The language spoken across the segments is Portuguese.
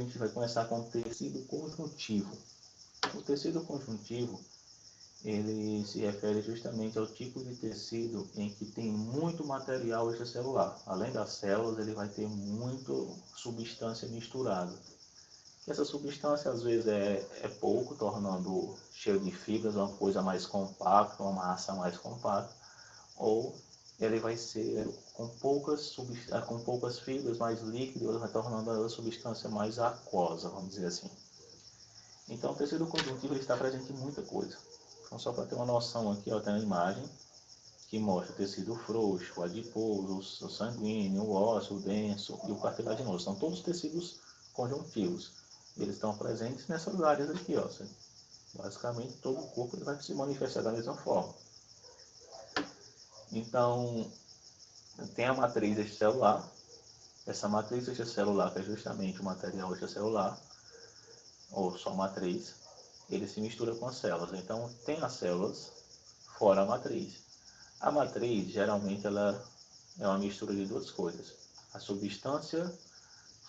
gente vai começar com o tecido conjuntivo. O tecido conjuntivo, ele se refere justamente ao tipo de tecido em que tem muito material extracelular. Além das células, ele vai ter muito substância misturada. Essa substância às vezes é pouco, tornando cheio de fibras uma coisa mais compacta, uma massa mais compacta, ou ele vai ser com poucas fibras, mais líquido, vai tornando a substância mais aquosa, vamos dizer assim. Então o tecido conjuntivo ele está presente em muita coisa. Então só para ter uma noção aqui, ó, tem uma imagem que mostra o tecido frouxo, o adiposo, o sanguíneo, o ósseo, o denso e o cartilaginoso. São todos tecidos conjuntivos. Eles estão presentes nessas áreas aqui, ó. Basicamente todo o corpo ele vai se manifestar da mesma forma. Então tem a matriz extracelular. Essa matriz extracelular, que é justamente o material extracelular, ou só matriz, ele se mistura com as células. Então tem as células fora a matriz. A matriz, geralmente, ela é uma mistura de duas coisas. A substância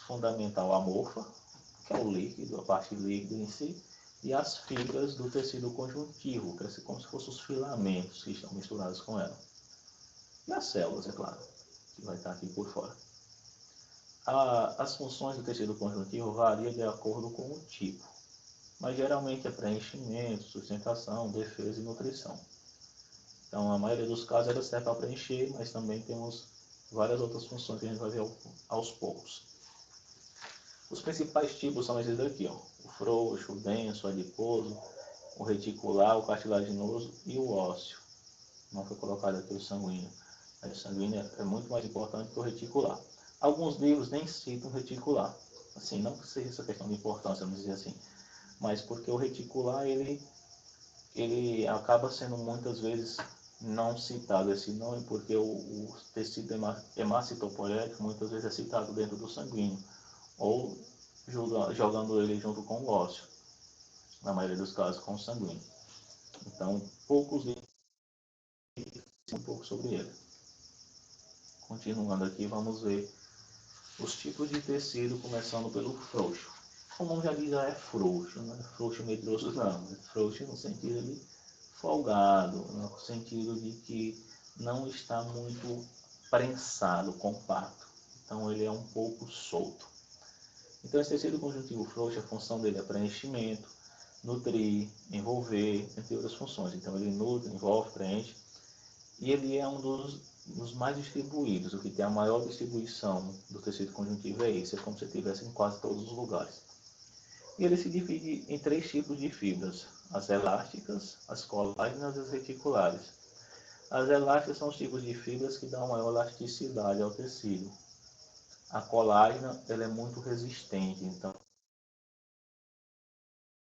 fundamental amorfa, que é o líquido, a parte líquida em si, e as fibras do tecido conjuntivo, que é como se fossem os filamentos que estão misturados com ela. E as células, é claro, que vai estar aqui por fora. As funções do tecido conjuntivo variam de acordo com o tipo, mas geralmente é preenchimento, sustentação, defesa e nutrição. Então, a maioria dos casos ela serve para preencher, mas também temos várias outras funções que a gente vai ver aos poucos. Os principais tipos são esses daqui, ó: o frouxo, o denso, o adiposo, o reticular, o cartilaginoso e o ósseo. Não foi colocado aqui o sanguíneo. O sanguíneo é muito mais importante que o reticular. Alguns livros nem citam o reticular. Assim, não que seja essa questão de importância, vamos dizer assim, mas porque o reticular ele acaba sendo muitas vezes não citado esse nome, porque o tecido hematopoético muitas vezes é citado dentro do sanguíneo, ou jogando ele junto com o ósseo, na maioria dos casos com o sanguíneo. Então, poucos livros um pouco sobre ele. Continuando aqui, vamos ver os tipos de tecido, começando pelo frouxo. Como já diz, já é frouxo, não é frouxo medroso não, é frouxo no sentido de folgado, no sentido de que não está muito prensado, compacto. Então ele é um pouco solto. Então esse tecido conjuntivo frouxo, a função dele é preenchimento, nutrir, envolver, entre outras funções. Então ele nutre, envolve, preenche. E ele é um dos mais distribuídos. O que tem a maior distribuição do tecido conjuntivo é esse. É como se tivesse em quase todos os lugares. E ele se divide em 3 tipos de fibras: as elásticas, as colágenas e as reticulares. As elásticas são os tipos de fibras que dão maior elasticidade ao tecido. A colágena ela é muito resistente, então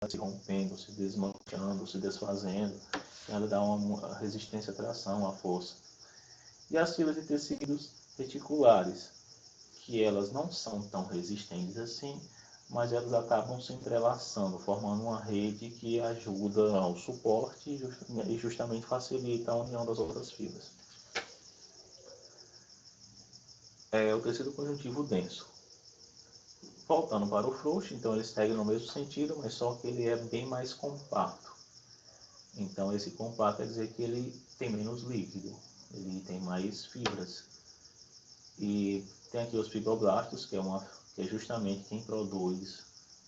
se rompendo, se desmanchando, se desfazendo, ela dá uma resistência à tração, à força. E as fibras de tecidos reticulares, que elas não são tão resistentes assim, mas elas acabam se entrelaçando, formando uma rede que ajuda ao suporte e justamente facilita a união das outras fibras. É o tecido conjuntivo denso. Voltando para o frouxo, então ele segue no mesmo sentido, mas só que ele é bem mais compacto. Então esse compacto quer dizer que ele tem menos líquido, ele tem mais fibras. E tem aqui os fibroblastos, que é justamente quem produz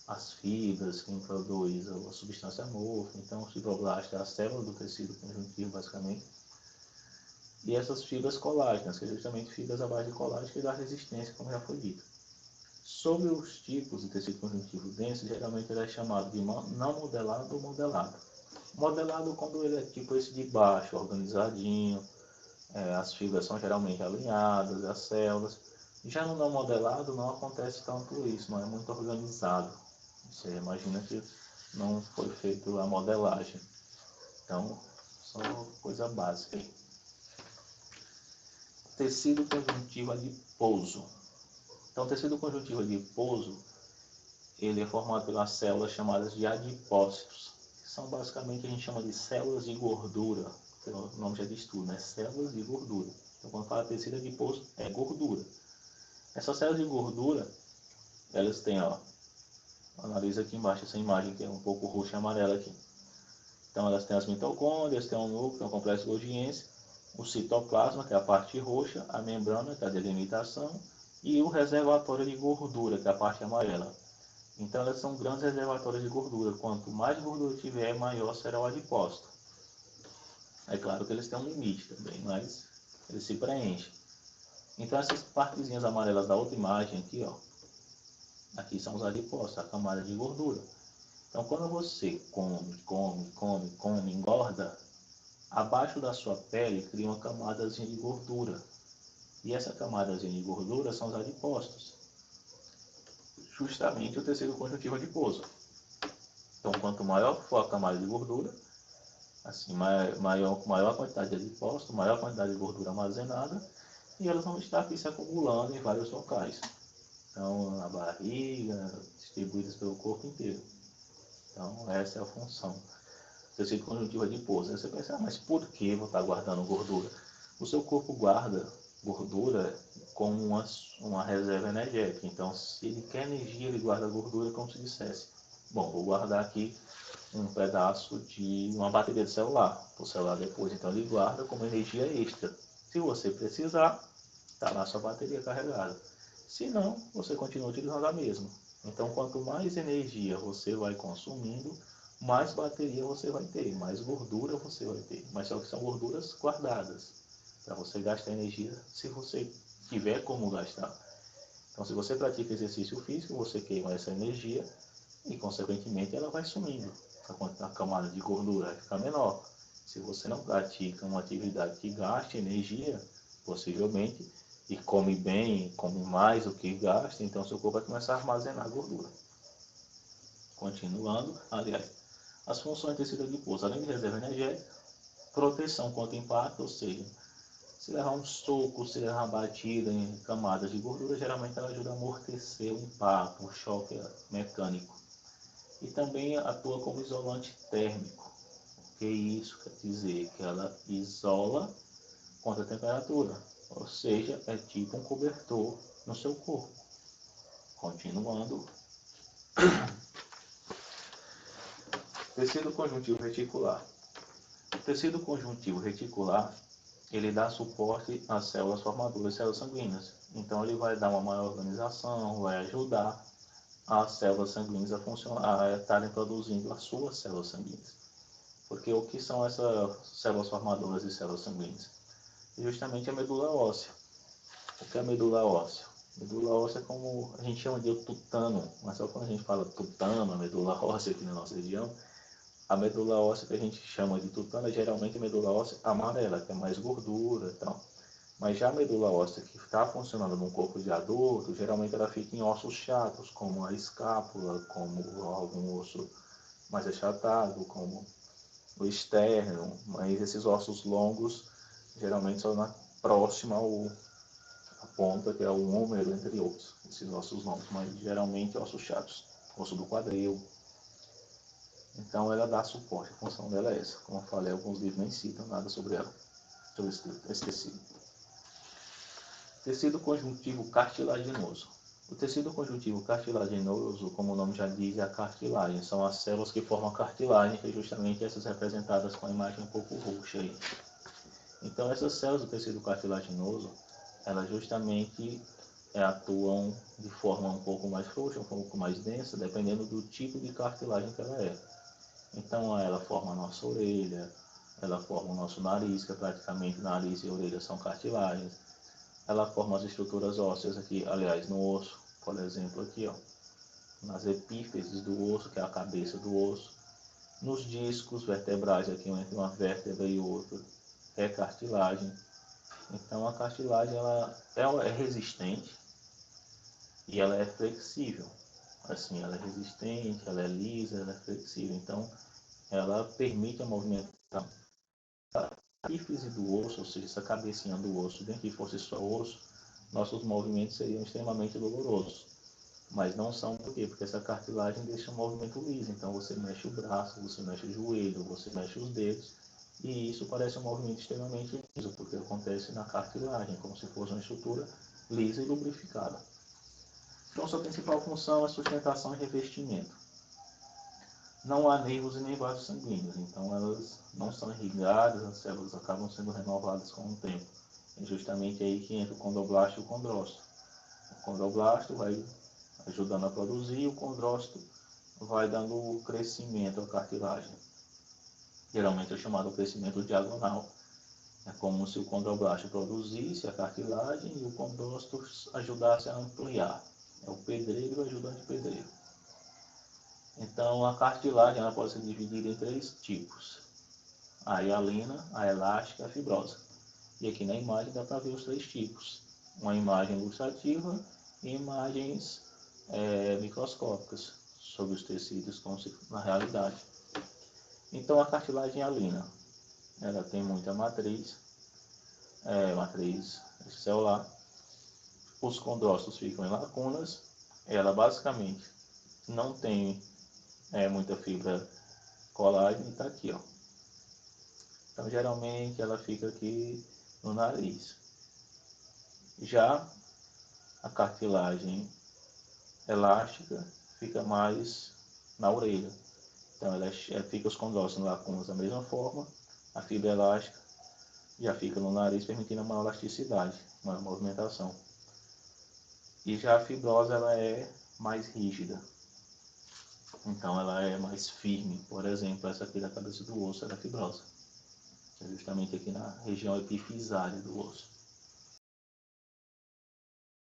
as fibras, quem produz a substância amorfa. Então, o fibroblasto é a célula do tecido conjuntivo, basicamente. E essas fibras colágenas, que é justamente fibras à base de colágeno, que dá resistência, como já foi dito. Sobre os tipos de tecido conjuntivo denso, geralmente ele é chamado de não modelado ou modelado. Modelado quando ele é tipo esse de baixo, organizadinho, as fibras são geralmente alinhadas, as células. Já no não modelado não acontece tanto isso, não é muito organizado. Você imagina que não foi feita a modelagem. Então, só coisa básica aí. Tecido conjuntivo adiposo. Então, o tecido conjuntivo adiposo, ele é formado pelas células chamadas de adipócitos, que são basicamente, a gente chama de células de gordura, que o nome já diz tudo, né? Células de gordura. Então, quando fala tecido adiposo, é gordura. Essas células de gordura, elas têm, Analisa aqui embaixo essa imagem que é um pouco roxa e amarela aqui. Então elas têm as mitocôndrias, tem um núcleo, tem um complexo golgiense, o citoplasma, que é a parte roxa, a membrana, que é a delimitação, e o reservatório de gordura, que é a parte amarela. Então elas são grandes reservatórios de gordura. Quanto mais gordura tiver, maior será o adipócito. É claro que eles têm um limite também, mas eles se preenchem. Então essas partezinhas amarelas da outra imagem aqui, ó, aqui são os adipócitos, a camada de gordura. Então quando você come, engorda, abaixo da sua pele cria uma camadazinha de gordura. E essa camadazinha de gordura são os adipócitos. Justamente o tecido conjuntivo adiposo. Então quanto maior for a camada de gordura, assim, maior a quantidade de adipócito, maior a quantidade de gordura armazenada, e elas vão estar aqui se acumulando em vários locais. Então, na barriga, distribuídas pelo corpo inteiro. Então, essa é a função. Tecido conjuntivo adiposo. Aí você pensa, mas por que vou estar guardando gordura? O seu corpo guarda gordura como uma reserva energética. Então, se ele quer energia, ele guarda gordura como se dissesse, bom, vou guardar aqui um pedaço de uma bateria de celular, para o celular depois. Então, ele guarda como energia extra. Se você precisar, está lá a sua bateria carregada. Se não, você continua utilizando a mesma. Então, quanto mais energia você vai consumindo, mais bateria você vai ter, mais gordura você vai ter. Mas só que são gorduras guardadas, para você gastar energia se você tiver como gastar. Então, se você pratica exercício físico, você queima essa energia e, consequentemente, ela vai sumindo. A camada de gordura vai ficar menor. Se você não pratica uma atividade que gaste energia, possivelmente, e come bem, come mais do que gasta, então seu corpo vai começar a armazenar gordura. Continuando, aliás, as funções do tecido adiposo, além de reserva energética, proteção contra impacto, ou seja, se levar um soco, se levar uma batida em camadas de gordura, geralmente ela ajuda a amortecer o impacto, o choque mecânico. E também atua como isolante térmico. O que isso quer dizer? Que ela isola contra a temperatura, ou seja, é tipo um cobertor no seu corpo. Continuando, tecido conjuntivo reticular. O tecido conjuntivo reticular, ele dá suporte às células formadoras, células sanguíneas. Então ele vai dar uma maior organização, vai ajudar as células sanguíneas a funcionar, a estarem produzindo as suas células sanguíneas. Porque o que são essas células formadoras e células sanguíneas? Justamente a medula óssea. O que é a medula óssea? Medula óssea é como a gente chama de tutano, mas só quando a gente fala tutano, a medula óssea aqui na nossa região, a medula óssea que a gente chama de tutano é geralmente a medula óssea amarela, que é mais gordura e tal. Mas já a medula óssea que está funcionando num corpo de adulto, geralmente ela fica em ossos chatos, como a escápula, como algum osso mais achatado, como o externo, mas esses ossos longos geralmente são próxima à ponta, que é o húmero, entre outros, esses ossos longos, mas geralmente ossos chatos, osso do quadril. Então ela dá suporte, a função dela é essa. Como eu falei, alguns livros nem citam nada sobre ela, sobre esse tecido. Tecido conjuntivo cartilaginoso. O tecido conjuntivo cartilaginoso, como o nome já diz, é a cartilagem. São as células que formam a cartilagem, que é justamente essas representadas com a imagem um pouco roxa aí. Então essas células do tecido cartilaginoso, elas justamente atuam de forma um pouco mais frouxa, um pouco mais densa, dependendo do tipo de cartilagem que ela é. Então ela forma a nossa orelha, ela forma o nosso nariz, que praticamente nariz e orelha são cartilagens. Ela forma as estruturas ósseas aqui, aliás, no osso, por exemplo, aqui, ó, nas epífises do osso, que é a cabeça do osso, nos discos vertebrais, aqui entre uma vértebra e outra, é cartilagem. Então a cartilagem ela é resistente e ela é flexível. Assim, ela é resistente, ela é lisa, ela é flexível. Então ela permite a movimentação da epífise do osso, ou seja, essa cabecinha do osso, dentro que fosse só osso, nossos movimentos seriam extremamente dolorosos. Mas não são por quê? Porque essa cartilagem deixa um movimento liso. Então você mexe o braço, você mexe o joelho, você mexe os dedos. E isso parece um movimento extremamente liso, porque acontece na cartilagem, como se fosse uma estrutura lisa e lubrificada. Então, sua principal função é sustentação e revestimento. Não há nervos e nem vasos sanguíneos, então elas não são irrigadas, as células acabam sendo renovadas com o tempo. É justamente aí que entra o condroblasto e o condrócito. O condroblasto vai ajudando a produzir, e o condrócito vai dando crescimento à cartilagem. Geralmente é chamado crescimento diagonal. É como se o condroblasto produzisse a cartilagem e o condrócito ajudasse a ampliar. É o pedreiro e o ajudante pedreiro. Então, a cartilagem ela pode ser dividida em 3 tipos: a hialina, a elástica e a fibrosa. E aqui na imagem dá para ver os 3 tipos: uma imagem ilustrativa e imagens microscópicas sobre os tecidos como se na realidade. Então, a cartilagem hialina ela tem muita matriz celular. Os condrócitos ficam em lacunas. Ela basicamente não tem muita fibra colágeno e está aqui, ó. Então geralmente ela fica aqui no nariz. Já a cartilagem elástica fica mais na orelha. Então ela fica os condrócitos lacunas da mesma forma. A fibra elástica já fica no nariz, permitindo uma elasticidade, uma movimentação. E já a fibrosa ela é mais rígida. Então ela é mais firme. Por exemplo, essa aqui da cabeça do osso é fibrosa. É justamente aqui na região epifisária do osso.